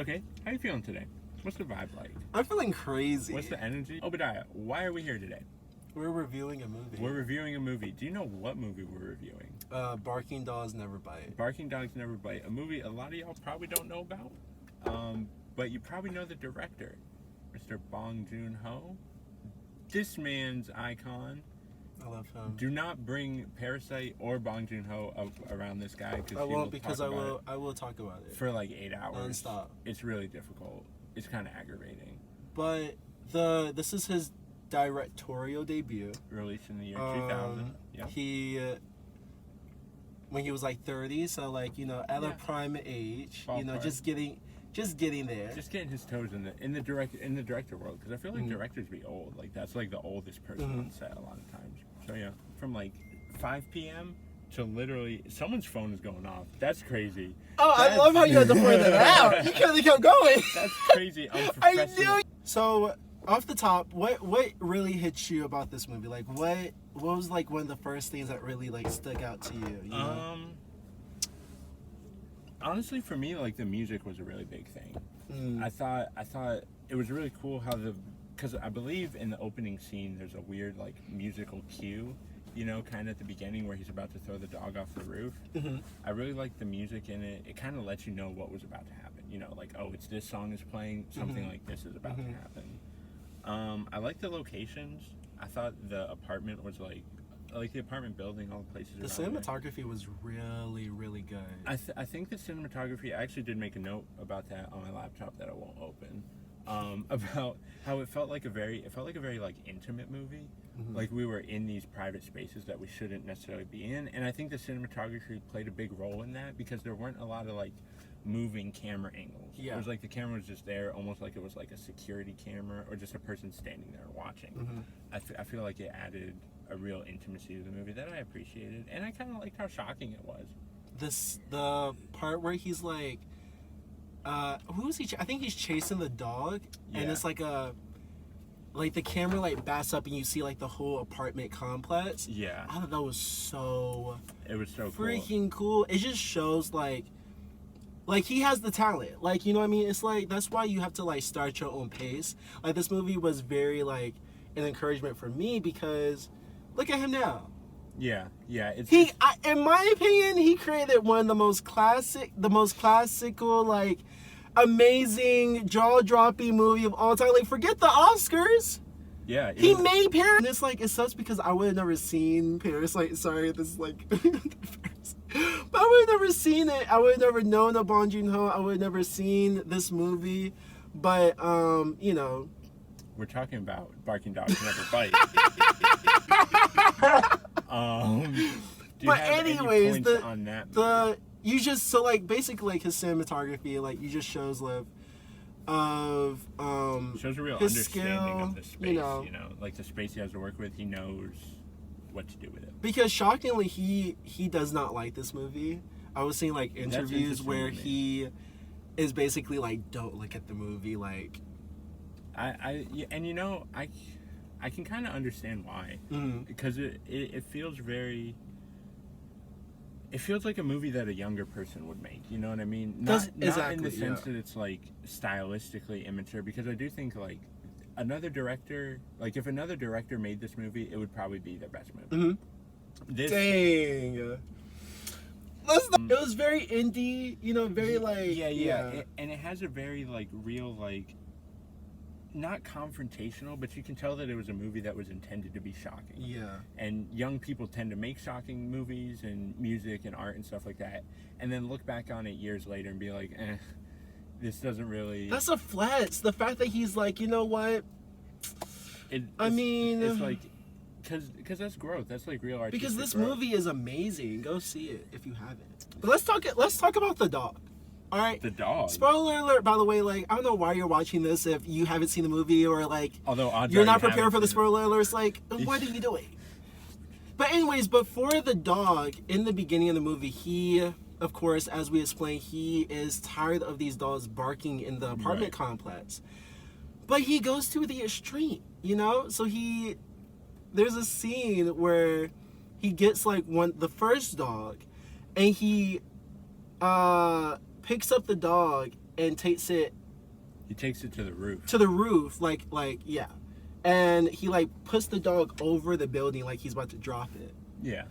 Okay, how you feeling today? What's the vibe like? I'm feeling crazy. What's the energy? Obadiah, why are we here today? We're reviewing a movie. We're reviewing a movie. Do you know what movie we're reviewing? Barking Dogs Never Bite. Barking Dogs Never Bite. A movie a lot of y'all probably don't know about. But you probably know the director, Mr. Bong Joon-ho. This man's icon. I love him. Do not bring Parasite or Bong Joon-ho around this guy. I won't, because I will talk about it for like 8 hours. Non-stop. It's really difficult. It's kind of aggravating. But this is his directorial debut. Released in the year 2000. Yeah. He when he was like 30, so like, you know, at a prime age, Ballpark. you know, just getting there. Just getting his toes in the director world, because I feel like directors be old. Like that's like the oldest person on set a lot of times. So yeah, from like 5 p.m. to literally someone's phone is going off. That's crazy. Oh, I love how you had to point that out. You could have kept going. That's crazy. I knew it. So off the top, what really hit you about this movie? Like what was like one of the first things that really like stuck out to you? You know? Honestly, for me, like the music was a really big thing. I thought it was really cool how because I believe in the opening scene there's a weird like musical cue, you know, kind of at the beginning where he's about to throw the dog off the roof. I really liked the music in it. It kind of lets you know what was about to happen. You know, like, oh, it's this song is playing, something like this is about to happen. I like the locations. I thought the apartment was like the apartment building, all the places. The cinematography was really, really good. I think the cinematography, I actually did make a note about that on my laptop that I won't open. About how it felt like a very like intimate movie. Like we were in these private spaces that we shouldn't necessarily be in, and I think the cinematography played a big role in that, because there weren't a lot of like moving camera angles. It was like the camera was just there, almost like it was like a security camera or just a person standing there watching. I feel like it added a real intimacy to the movie that I appreciated, and I kind of liked how shocking it was. The part where he's like, who is he? I think he's chasing the dog, and it's like the camera like backs up and you see like the whole apartment complex. Yeah, I thought that was so. It was so freaking cool. It just shows like he has the talent. Like, you know what I mean? It's like that's why you have to like start your own pace. Like this movie was very like an encouragement for me, because look at him now. Yeah. It's in my opinion, he created one of the most classical, like, amazing, jaw-dropping movie of all time. Like, forget the Oscars. Yeah. He made Parasite. And it's like, it sucks because I would have never seen Parasite. Sorry, this is like, but I would have never seen it. I would have never known of Bong Joon-ho. I would have never seen this movie. But, you know. We're talking about Barking Dogs Never Bite. But anyways, on that you just so like basically like his cinematography, like you just shows shows a real his understanding skill, of the space. You know, like the space he has to work with, he knows what to do with it. Because shockingly, he does not like this movie. I was seeing like interviews where he is basically like, don't look at the movie, like. And you know, I can kind of understand why, because it feels very. It feels like a movie that a younger person would make. You know what I mean? Not in the sense that it's like stylistically immature, because I do think like another director, like if another director made this movie, it would probably be their best movie. Dang. It was very indie, you know, very like and it has a very like real like. Not confrontational, but you can tell that it was a movie that was intended to be shocking. Yeah. And young people tend to make shocking movies and music and art and stuff like that, and then look back on it years later and be like, this doesn't really. That's a flex. The fact that he's like, you know what? It's like, because that's growth. That's like real art. Because this movie is amazing. Go see it if you haven't. But let's talk about the dog. All right. The dog. Spoiler alert, by the way, like, I don't know why you're watching this if you haven't seen the movie, or like, although you're not prepared for the spoiler alerts, like, what are you doing? But anyways, before the dog, in the beginning of the movie, he, of course, as we explained, he is tired of these dogs barking in the apartment complex. But he goes to the extreme, you know? So there's a scene where he gets like the first dog, and he picks up the dog and takes it He takes it to the roof. to the roof, like yeah, and he like puts the dog over the building like he's about to drop it. Yeah.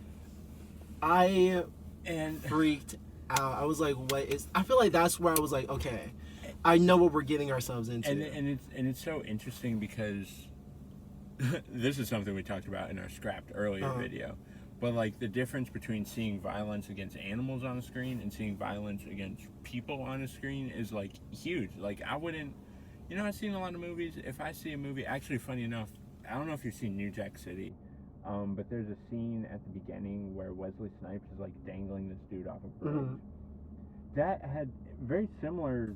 I And freaked out. I was like, what is? I feel like that's where I was like, okay, I know what we're getting ourselves into. and it's so interesting because this is something we talked about in our scrapped earlier video. But like the difference between seeing violence against animals on a screen and seeing violence against people on a screen is like huge. Like I wouldn't, I've seen a lot of movies. If I see a movie, actually, funny enough, I don't know if you've seen New Jack City, but there's a scene at the beginning where Wesley Snipes is like dangling this dude off a bridge. That had very similar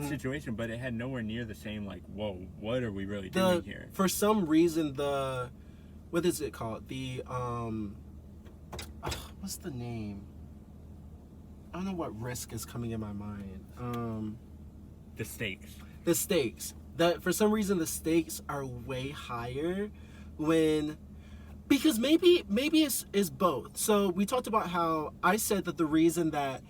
situation, but it had nowhere near the same like, whoa, what are we really doing here? For some reason, what is it called? What's the name? I don't know what risk is coming in my mind. The stakes. The stakes. That for some reason the stakes are way higher because maybe it's both. So we talked about how I said that the reason that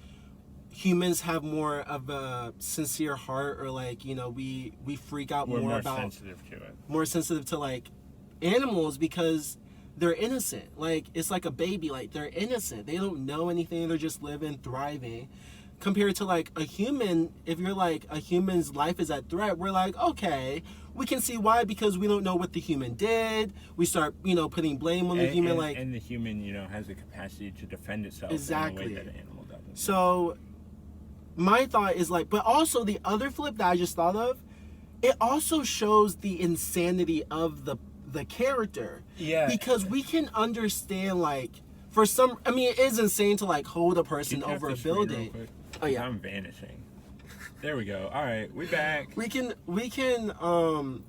humans have more of a sincere heart, or like we freak out We're more about sensitive to it. more sensitive to like animals because they're innocent. Like it's like a baby. Like they're innocent. They don't know anything. They're just living, thriving. Compared to like a human, if you're like a human's life is at threat, we're like, okay, we can see why, because we don't know what the human did. We start, putting blame on the human, and the human, has the capacity to defend itself exactly in a way that an animal doesn't. So my thought is like, but also the other flip that I just thought of, it also shows the insanity of the character. Yeah. Because we can understand like it is insane to like hold a person over a building. Oh yeah. I'm vanishing. There we go. All right, we back. We can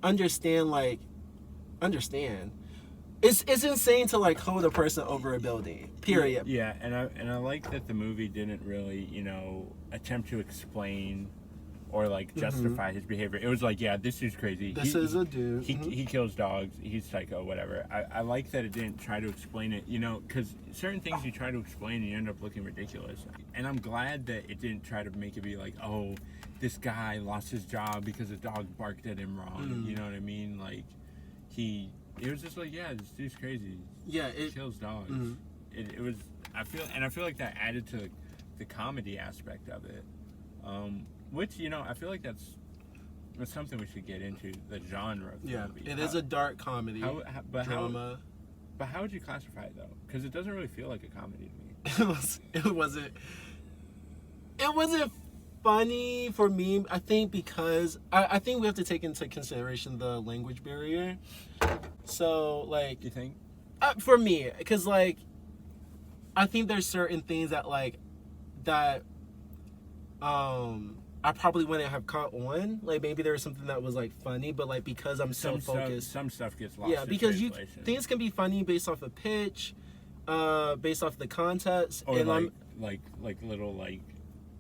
understand. It's insane to like hold a person over a building. Period. Yeah, and I like that the movie didn't really, attempt to explain or like justify his behavior. It was like, yeah, this dude's crazy. This is a dude. He kills dogs. He's psycho. Whatever. I like that it didn't try to explain it. Because certain things you try to explain and you end up looking ridiculous. And I'm glad that it didn't try to make it be like, oh, this guy lost his job because a dog barked at him wrong. You know what I mean? Like it was just like, yeah, this dude's crazy. Yeah, he kills dogs. It was. I feel like that added to the comedy aspect of it. Which, I feel like that's something we should get into, the genre of the movie. It is a dark comedy, drama. But how would you classify it, though? Because it doesn't really feel like a comedy to me. It wasn't funny for me, I think, because I think we have to take into consideration the language barrier. So, like... You think? For me, because, like, I think there's certain things that, like, I probably wouldn't have caught on. Like maybe there was something that was like funny, but like because I'm so focused, some stuff gets lost. Yeah, because things can be funny based off of pitch, based off the context, or and like little like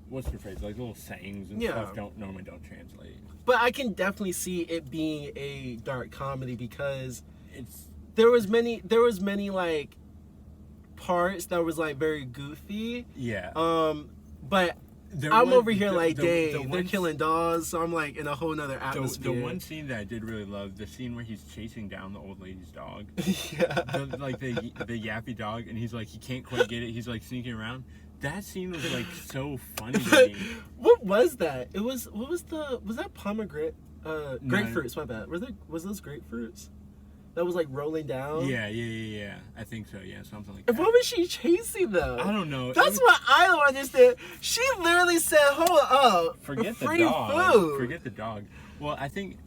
what's the phrase, like little sayings and stuff normally don't translate. But I can definitely see it being a dark comedy because there was many like parts that was like very goofy. Yeah. But I'm over here like, dang, they're killing dogs, so I'm like in a whole nother atmosphere. The one scene that I did really love, the scene where he's chasing down the old lady's dog. Yeah. The yappy dog, and he's like, he can't quite get it. He's like sneaking around. That scene was like so funny to me. What was that? Was that pomegranate? Grapefruits, my bad. Was those grapefruits? That was like rolling down? Yeah. I think so, yeah, something like that. What was she chasing though? I don't know. That's what I don't understand. She literally said, hold up. Forget free the dog. Food. Forget the dog. Well, I think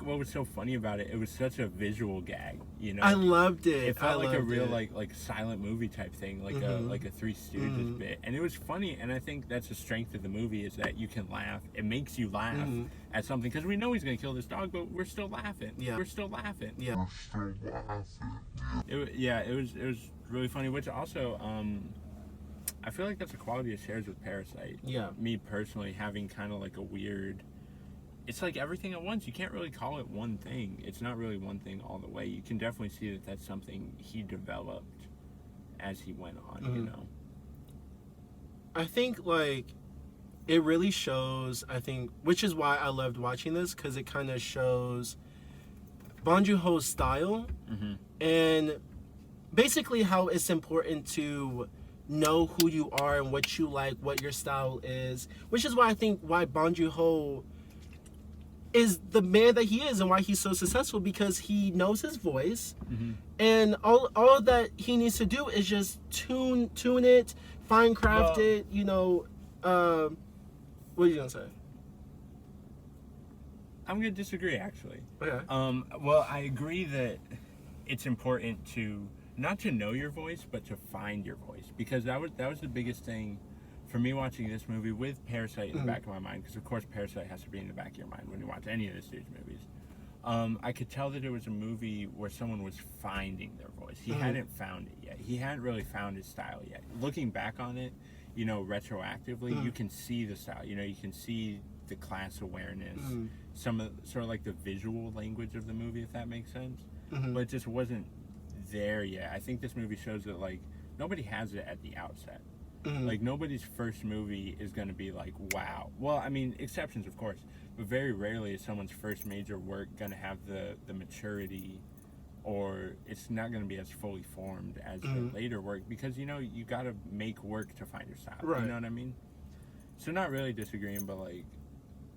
what was so funny about it was such a visual gag, I loved it. It felt like a real like silent movie type thing, like a Three Stooges bit. And it was funny, and I think that's the strength of the movie is that you can laugh. It makes you laugh at something because we know he's going to kill this dog, but we're still laughing. Yeah. We're still laughing. Yeah. It was really funny, which also I feel like that's a quality it shares with Parasite. Yeah. Me personally having kind of like a weird, it's like everything at once. You can't really call it one thing. It's not really one thing all the way. You can definitely see that that's something he developed as he went on, I think like it really shows, I think, which is why I loved watching this, because it kind of shows Bong Joon-ho's style and basically how it's important to know who you are and what you like, what your style is, which is why I think why Bong Joon-ho is the man that he is and why he's so successful, because he knows his voice and all that he needs to do is just tune it, fine craft it, you know. What are you gonna say? I'm gonna disagree, actually. Okay. Well, I agree that it's important to not to know your voice, but to find your voice, because that was the biggest thing for me watching this movie with Parasite in the back of my mind. Because of course, Parasite has to be in the back of your mind when you watch any of the Stooge movies. I could tell that it was a movie where someone was finding their voice. He hadn't found it yet. He hadn't really found his style yet. Looking back on it, you know, retroactively, you can see the style. You know, you can see the class awareness, some of sort of like the visual language of the movie, if that makes sense. But it just wasn't there yet. I think this movie shows that like nobody has it at the outset. Like nobody's first movie is going to be like, wow. Well, I mean, exceptions of course, but very rarely is someone's first major work going to have the maturity, or it's not going to be as fully formed as their later work, because you know you got to make work to find your style. Right. You know what I mean? So not really disagreeing, but like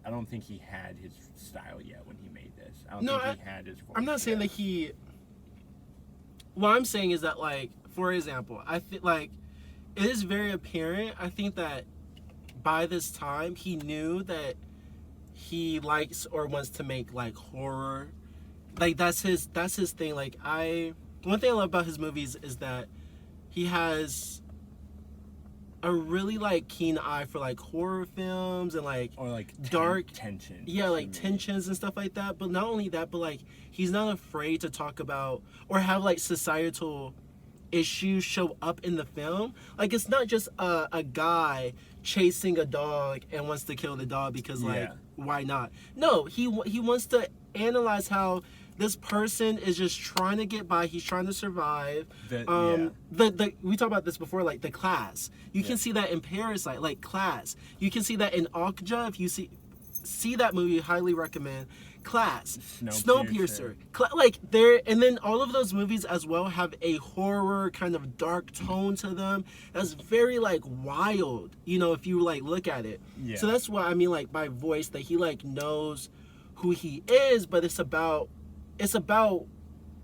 I don't think he had his style yet when he made this. I don't think he had his voice. I'm not saying that he. What I'm saying is that, like, for example, I feel like it is very apparent. I think that by this time he knew that he likes or wants to make like horror. Like that's his thing. Like one thing I love about his movies is that he has a really like keen eye for like horror films and like or like dark tension. Yeah, like tensions and stuff like that. But not only that, but like he's not afraid to talk about or have like societal issues show up in the film. Like it's not just a guy chasing a dog and wants to kill the dog because like why not? No, he wants to analyze how this person is just trying to get by. He's trying to survive. The we talked about this before, like the class. You can see that in Parasite, like class. You can see that in Okja. If you see that movie, highly recommend. Class, Snowpiercer, like there, and then all of those movies as well have a horror kind of dark tone to them. That's very like wild, you know, if you like look at it. Yeah. So that's why I mean, like by voice, that he like knows who he is, but it's about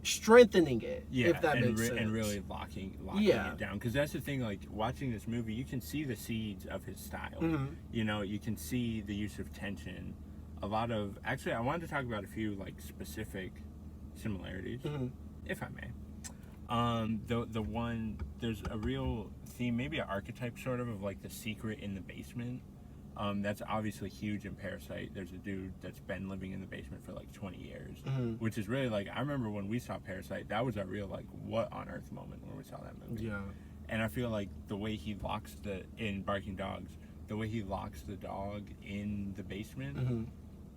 strengthening it, if that makes sense. And really locking it down. Because that's the thing, like, watching this movie, you can see the seeds of his style. You know, you can see the use of tension. A lot of... Actually, I wanted to talk about a few, like, specific similarities, if I may. The one... There's a real theme, maybe an archetype, sort of like, the secret in the basement. That's obviously huge in Parasite. There's a dude that's been living in the basement for like 20 years, which is really like, I remember when we saw Parasite, that was a real like, what on earth moment when we saw that movie. Yeah. And I feel like the way he locks in Barking Dogs, the way he locks the dog in the basement,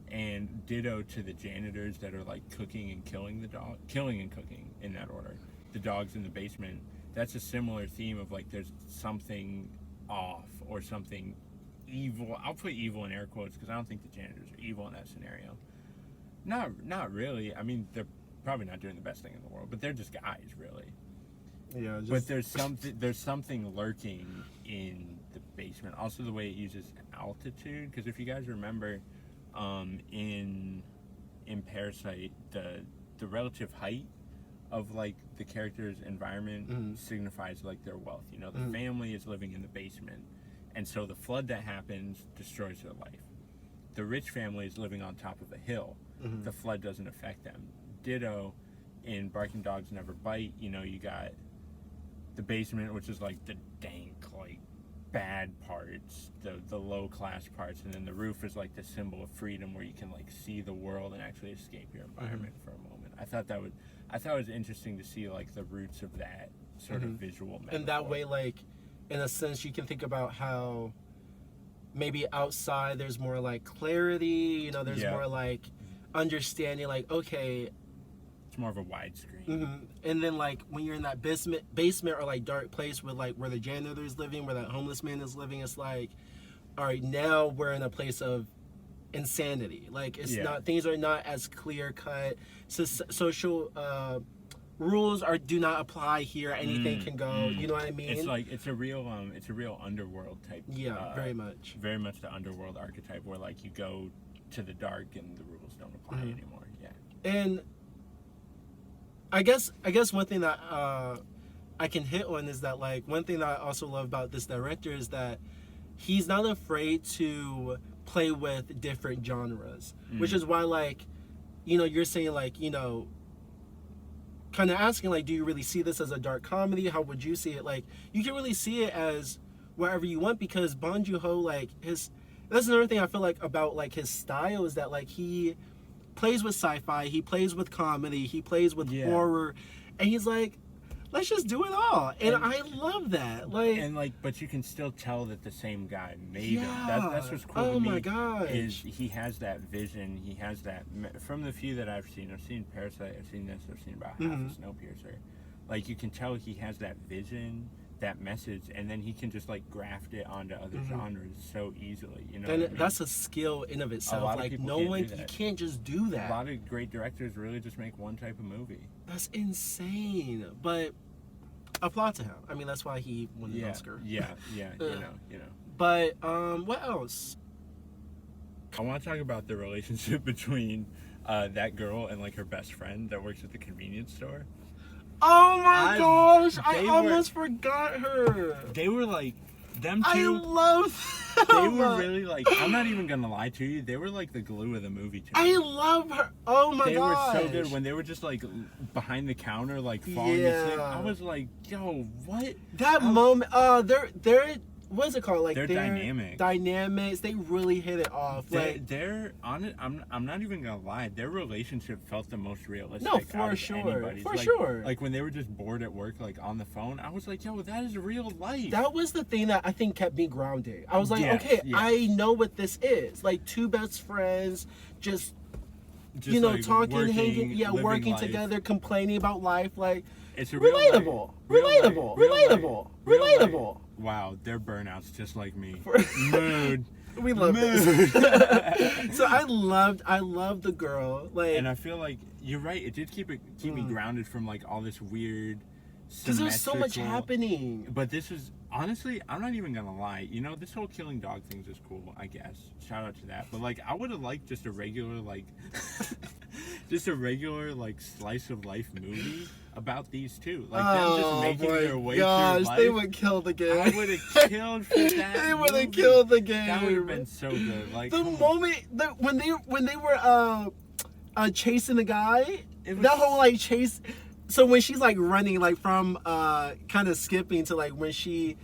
and ditto to the janitors that are like cooking and killing the dog, killing and cooking in that order, the dogs in the basement, that's a similar theme of like, there's something off or something evil. I'll put evil in air quotes because I don't think the janitors are evil in that scenario. Not really. I mean, they're probably not doing the best thing in the world, but they're just guys, really. Yeah. But there's something lurking in the basement. Also, the way it uses altitude, because if you guys remember, in Parasite, the relative height of like the character's environment signifies like their wealth. You know, the family is living in the basement. And so the flood that happens destroys their life. The rich family is living on top of a hill. The flood doesn't affect them. Ditto, in Barking Dogs Never Bite, you know, you got the basement, which is like the dank, like bad parts, the low class parts, and then the roof is like the symbol of freedom where you can like see the world and actually escape your environment for a moment. I thought it was interesting to see like the roots of that sort of visual metaphor. And that way, like, in a sense, you can think about how maybe outside there's more like clarity, you know, there's more like understanding, like, okay, it's more of a widescreen. And then like when you're in that basement or like dark place with like where the janitor's living, where that homeless man is living, it's like, all right, now we're in a place of insanity. Like it's not, things are not as clear cut. Social rules do not apply here. Anything can go. You know what I mean? It's like it's a real underworld type. Yeah, very much. Very much the underworld archetype where like you go to the dark and the rules don't apply anymore. Yeah. And I guess one thing that I can hit on is that, like, one thing that I also love about this director is that he's not afraid to play with different genres, which is why, like, you know, you're saying, like, you know, kind of asking, like, do you really see this as a dark comedy? How would you see it? Like, you can really see it as wherever you want, because Bong Joon-ho, like, that's another thing I feel like about, like, his style is that, like, he plays with sci-fi, he plays with comedy, he plays with horror, and he's like, let's just do it all. And I love that. Like, and like, but you can still tell that the same guy made it. That's what's cool. Oh to me, my gosh. Is he has that vision. He has that from the few that I've seen. I've seen Parasite. I've seen this. I've seen about half of Snowpiercer. Like, you can tell he has that vision, that message, and then he can just like graft it onto other genres so easily. You know, and what I mean? That's a skill in of itself. Like, no one, you can't just do that. A lot of great directors really just make one type of movie. That's insane. But applaud to him. I mean, that's why he won the Oscar. Yeah. You know. But what else? I want to talk about the relationship between that girl and like her best friend that works at the convenience store. Oh my gosh! I almost forgot her. They were like, them two. I love them. They were really like, I'm not even gonna lie to you, they were like the glue of the movie to me. I love her. Oh my gosh. They were so good when they were just like behind the counter, like falling asleep. I was like, yo, what? That moment, they're what is it called? Like, they're dynamic. Dynamics. They really hit it off. They're on it. I'm not even gonna lie. Their relationship felt the most realistic. No, for sure. Anybody's. For sure. Like when they were just bored at work, like on the phone, I was like, yo, that is real life. That was the thing that I think kept me grounded. I was like, I know what this is. Like, two best friends just you know, like talking, working, hanging, working life together, complaining about life. Like, it's a relatable. Wow, they're burnouts just like me. Mood. We love this. So I loved the girl. Like, and I feel like you're right. It did keep me grounded from like all this weird. Because there's so much happening. But this is, honestly, I'm not even gonna lie. You know, this whole killing dog thing is cool, I guess. Shout out to that. But like, I would have liked just a regular like, slice of life movie about these two. Like, them just making their way through life. They would kill the game. I would have killed for that. They would have killed the game. That would have been so good. Like, the moment when they were chasing the guy, that whole like chase. So when she's like running, like from kind of skipping to like when she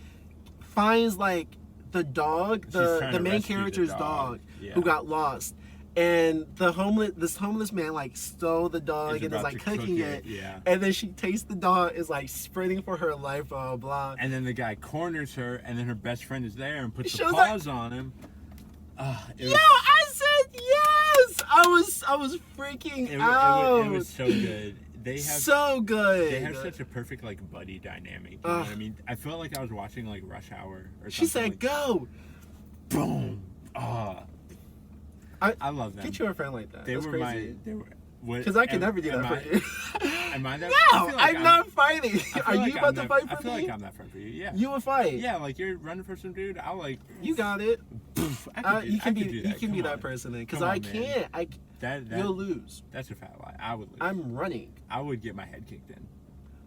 finds like the dog, the main character's dog who got lost, and this homeless man like stole the dog and is like cooking it, and then she takes the dog, is like sprinting for her life, blah blah. And then the guy corners her, and then her best friend is there and puts the paws on him. I said yes. I was freaking out. It was so good. They have so good. They have such a perfect like buddy dynamic. You know what I mean? I felt like I was watching like Rush Hour or something. She said, like, "Go, boom!" I love them. Get you a friend like that. That's crazy. Because I can never do that for you. Am I that? No, I'm not fighting. Are you about to fight for me? I feel like I'm that friend for you. Yeah. You would fight. Yeah, like you're running for some dude. I'll like. You got it. You can be that person then, because I can't. You'll lose. That's a fat lie. I would lose. I'm running. I would get my head kicked in.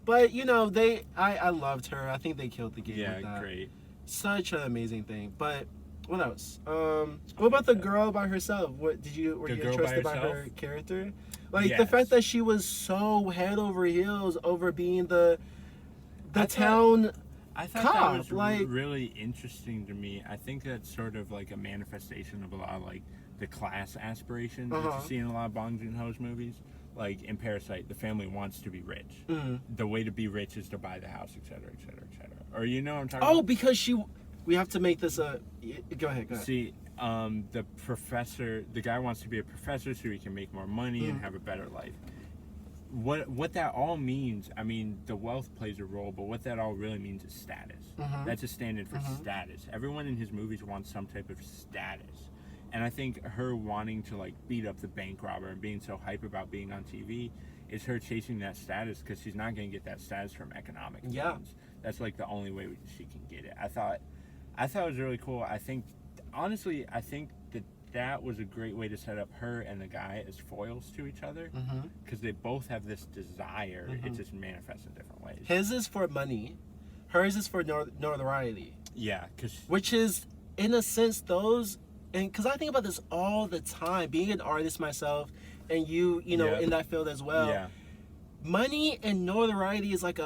But you know, I loved her. I think they killed the game. with that. Great. Such an amazing thing. But what else? What about the girl by herself? Were you interested by her character? Like, the fact that she was so head over heels over being the town. I thought that was really interesting to me. I think that's sort of like a manifestation of a lot of like the class aspirations that you see in a lot of Bong Joon-ho's movies. Like in Parasite, the family wants to be rich. The way to be rich is to buy the house, etc., etc., etc. Or you know what I'm talking about? Oh, because we have to make this a. Go ahead. See, the guy wants to be a professor so he can make more money and have a better life. what that all means, I mean, the wealth plays a role, but what that all really means is status. That's a stand-in for status. Everyone in his movies wants some type of status. And I think her wanting to, like, beat up the bank robber and being so hype about being on TV is her chasing that status, because she's not going to get that status from economic means. That's, like, the only way she can get it. I thought it was really cool. I think, honestly, that was a great way to set up her and the guy as foils to each other, because they both have this desire. It just manifests in different ways. His is for money, hers is for notoriety. Yeah, which is, in a sense, those, and because I think about this all the time, being an artist myself, and you know, in that field as well. Yeah. Money and notoriety is like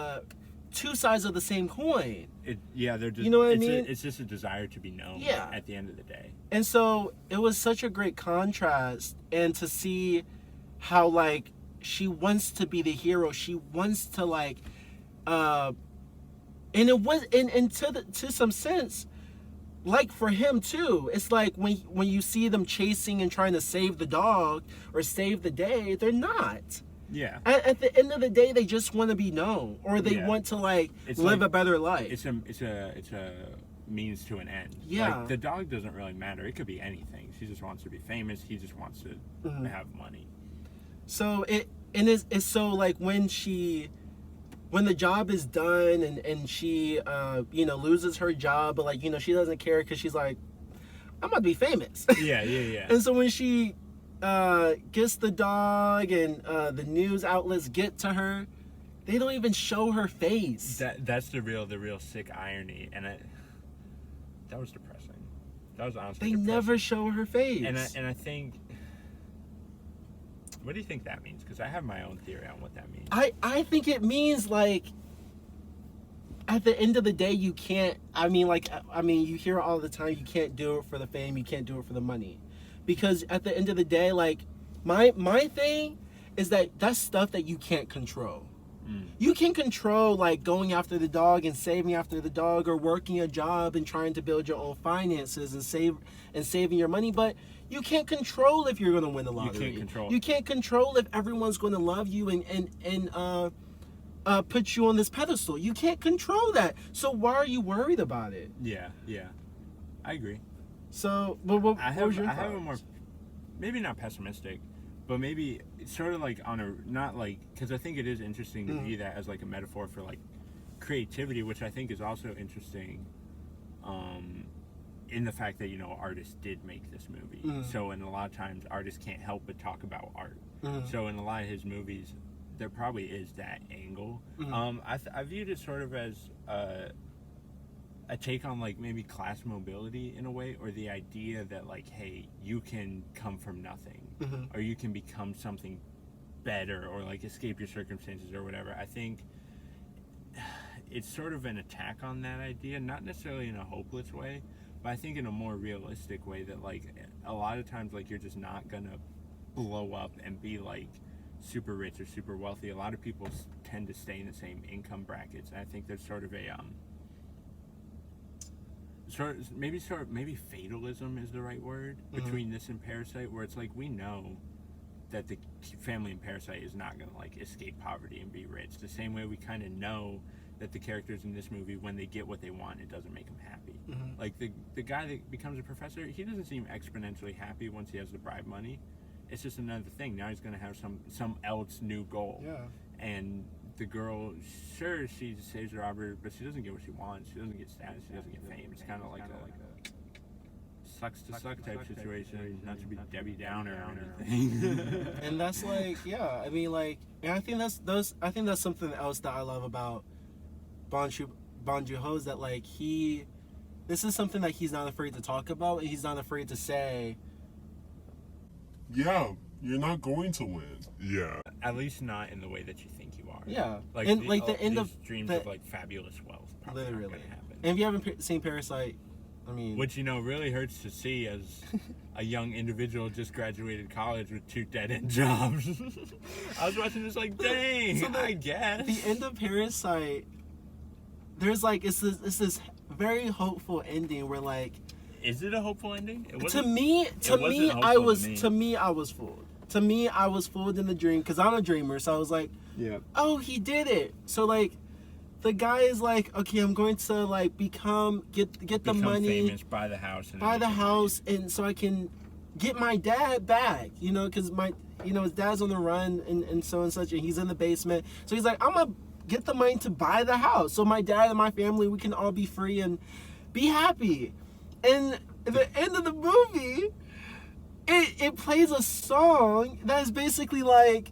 two sides of the same coin. They're just, you know what I mean? It's just a desire to be known at the end of the day. And so it was such a great contrast, and to see how, like, she wants to be the hero. She wants to, like, and it was, and to some sense, like, for him too, it's like when you see them chasing and trying to save the dog or save the day, they're not. Yeah. At the end of the day, they just want to be known, or they want to, like, live a better life. It's a means to an end. Yeah. Like, the dog doesn't really matter. It could be anything. She just wants to be famous. He just wants to have money. So it's so, like, when the job is done and she loses her job, but, like, she doesn't care because she's like, I'm gonna be famous. Yeah. And so when she gets the dog and the news outlets get to her, they don't even show her face. That's the real sick irony, and that was depressing. That was honestly they depressing. Never show her face. And I think, what do you think that means? Because I have my own theory on what that means. I think it means, like, at the end of the day, you can't, you hear all the time, you can't do it for the fame, you can't do it for the money. Because at the end of the day, like, my thing is that that's stuff that you can't control. You can control, like, going after the dog and saving after the dog, or working a job and trying to build your own finances and saving your money, but you can't control if you're going to win the lottery. You can't control if everyone's going to love you and put you on this pedestal. You can't control that. So why are you worried about it? Yeah. I agree. So, what was your thought? I have a more, maybe not pessimistic, but maybe it's sort of like not like, because I think it is interesting to view that as, like, a metaphor for, like, creativity, which I think is also interesting in the fact that, artists did make this movie. So, in a lot of times, artists can't help but talk about art. So, in a lot of his movies, there probably is that angle. I viewed it sort of as a take on, like, maybe class mobility in a way, or the idea that, like, hey, you can come from nothing, or you can become something better, or, like, escape your circumstances or whatever. I think it's sort of an attack on that idea, not necessarily in a hopeless way, but I think in a more realistic way, that, like, a lot of times, like, you're just not gonna blow up and be, like, super rich or super wealthy. A lot of people tend to stay in the same income brackets, and I think there's sort of a maybe fatalism is the right word between this and Parasite, where it's like, we know that the family in Parasite is not gonna, like, escape poverty and be rich, the same way we kind of know that the characters in this movie, when they get what they want, it doesn't make them happy. Like, the guy that becomes a professor, he doesn't seem exponentially happy once he has the bribe money. It's just another thing. Now he's gonna have some else new goal. And the girl, sure, she saves the robber, but she doesn't get what she wants. She doesn't get status. She doesn't get fame. It's kind of like a sucks to suck type situation. Not to be Debbie Downer or anything. And that's, like, and I think that's something else that I love about Bong Joon-ho, is that, like, this is something that he's not afraid to talk about, and he's not afraid to say, yeah, you're not going to win. Yeah. At least not in the way that you think you are. Yeah. Like, and, like, the end of dreams of, like, fabulous wealth probably literally not gonna happen. And if you haven't seen Parasite, I mean, which, really hurts to see as a young individual just graduated college with 2 dead-end jobs. I was watching this, like, dang, I guess. The end of Parasite, there's, like, it's this very hopeful ending where, like, is it a hopeful ending? To me, I was fooled. to me, I was fooled in the dream because I'm a dreamer. So I was like, Yeah. oh, he did it. So like, the guy is like, okay, I'm going to like get the Become money, famous, buy the house, and buy then the he can house, and so I can get my dad back. You know, because his dad's on the run and so and such, and he's in the basement. So he's like, I'm gonna get the money to buy the house, so my dad and my family, we can all be free and be happy. And at the end of the movie, it plays a song that is basically like,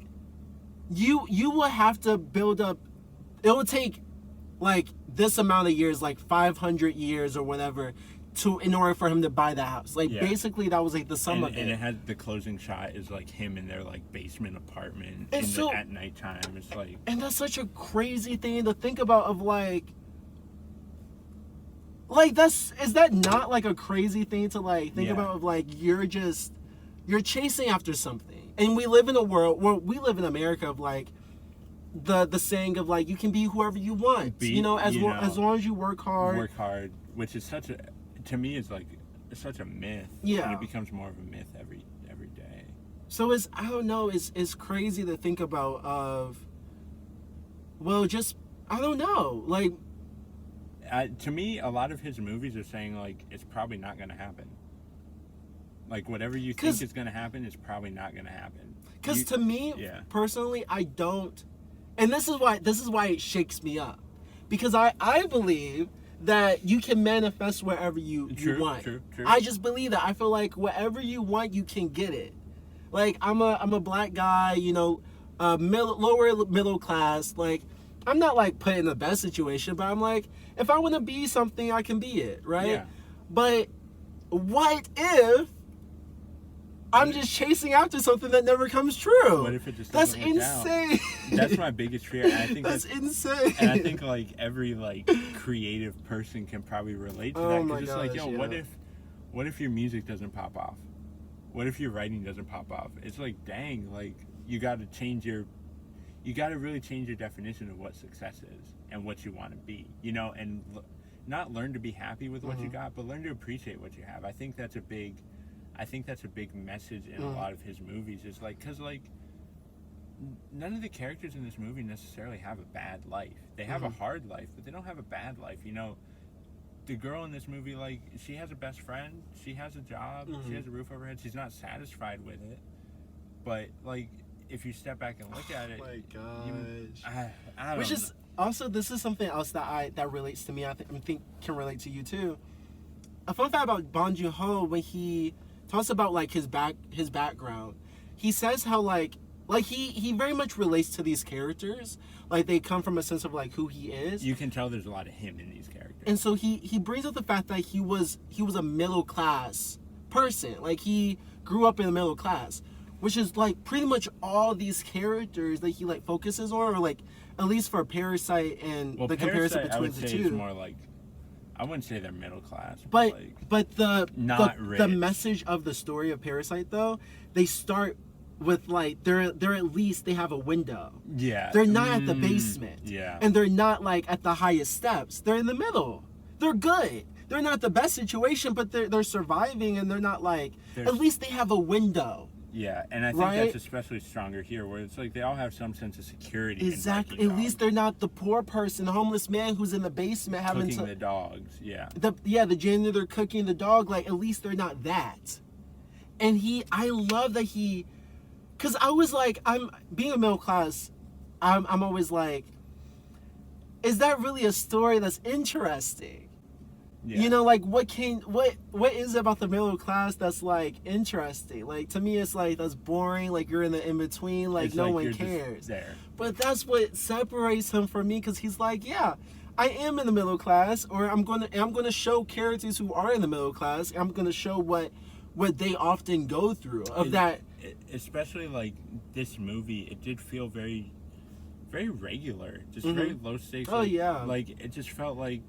you will have to build up. It will take like this amount of years, like 500 years or whatever, in order for him to buy the house. Like basically that was like the sum of it. And it had the closing shot is like him in their like basement apartment And so, at nighttime. It's like, and that's such a crazy thing to think about. Of like is that not like a crazy thing to like think about? Of like you're chasing after something, and we live in a world where we live in America of like the saying of like you can be whoever you want, as long as you work hard, which is to me is like such a myth. Yeah. And it becomes more of a myth every day. So I don't know, it's crazy to think about of, well, just, I don't know, like, to me, a lot of his movies are saying like it's probably not going to happen. Like whatever you think is going to happen is probably not going to happen. Because to me, personally, I don't. And this is why it shakes me up, because I believe that you can manifest wherever you want. True. I just believe that. I feel like whatever you want, you can get it. Like I'm a black guy, lower middle class. Like I'm not like put in the best situation, but I'm like, if I want to be something, I can be it, right? Yeah. But what if I'm just chasing after something that never comes true? What if it just That's doesn't work insane. out? That's my biggest fear. And I think that's insane. And I think like every like creative person can probably relate to that. Oh my It's like, gosh, what if your music doesn't pop off? What if your writing doesn't pop off? It's like, dang, like you got to really change your definition of what success is and what you want to be, and not learn to be happy with what you got, but learn to appreciate what you have. I think that's a big message in a lot of his movies. Is like, because like none of the characters in this movie necessarily have a bad life. They have a hard life, but they don't have a bad life. The girl in this movie, like, she has a best friend, she has a job, she has a roof over her head. She's not satisfied with it, but like if you step back and look at it, my gosh, I don't which know. is also, this is something else that relates to me. I think can relate to you too. A fun fact about Bong Joon-ho, when he talks about like his background, he says how like he very much relates to these characters. Like they come from a sense of like who he is. You can tell there's a lot of him in these characters. And so he brings up the fact that he was a middle class person. Like he grew up in the middle class, which is like pretty much all these characters that he like focuses on, or like at least for Parasite and the comparison between I would the say two. It's more like, I wouldn't say they're middle class, But like, the message of the story of Parasite, though, they start with like they're at least they have a window. Yeah. They're not at the basement. Yeah. And they're not like at the highest steps. They're in the middle. They're good. They're not the best situation, but they're surviving, and they're not like, at least they have a window. Yeah, and I think that's especially stronger here, where it's like they all have some sense of security. Exactly. At least they're not the poor person, the homeless man who's in the basement having cooking the dogs. Yeah. The janitor cooking the dog. Like, at least they're not that. And I love that because I was like, I'm being a middle class. I'm always like, is that really a story that's interesting? Yeah. Like what is it about the middle class that's like interesting? Like, to me, it's like that's boring. Like, you're in the in between. Like, no one cares. There. But that's what separates him from me, because he's like, yeah, I am in the middle class, or I'm gonna show characters who are in the middle class. I'm gonna show what they often go through especially like this movie. It did feel very, very regular, just very low stakes. Oh, yeah. Like, it just felt like,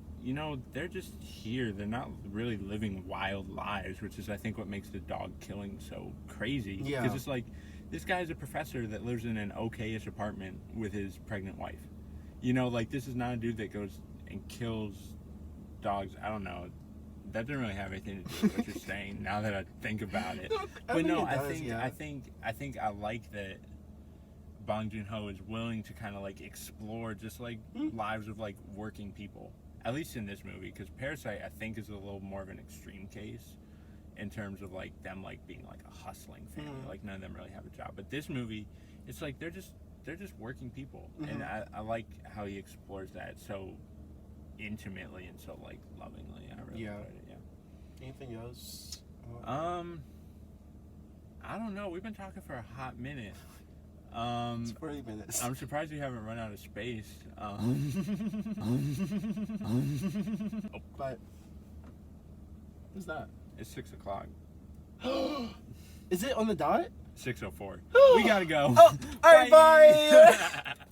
they're just here. They're not really living wild lives, which is, I think, what makes the dog killing so crazy. Yeah. Because it's like, this guy's a professor that lives in an okay-ish apartment with his pregnant wife. Like, this is not a dude that goes and kills dogs. I don't know. that didn't really have anything to do with what you're saying. Now that I think about it, I but no, think it does, yeah. I think I like that Bong Joon-ho is willing to kind of like explore just like lives of like working people, at least in this movie, because Parasite I think is a little more of an extreme case in terms of like them like being like a hustling family, like none of them really have a job. But this movie, it's like they're just working people, and I like how he explores that so intimately and so like lovingly. I really enjoyed it. Yeah. Anything else? I don't know. We've been talking for a hot minute. It's 40 minutes. I'm surprised we haven't run out of space. But who's that? It's 6 o'clock. Is it on the dot? 6:04. We gotta go. Oh, all right, bye.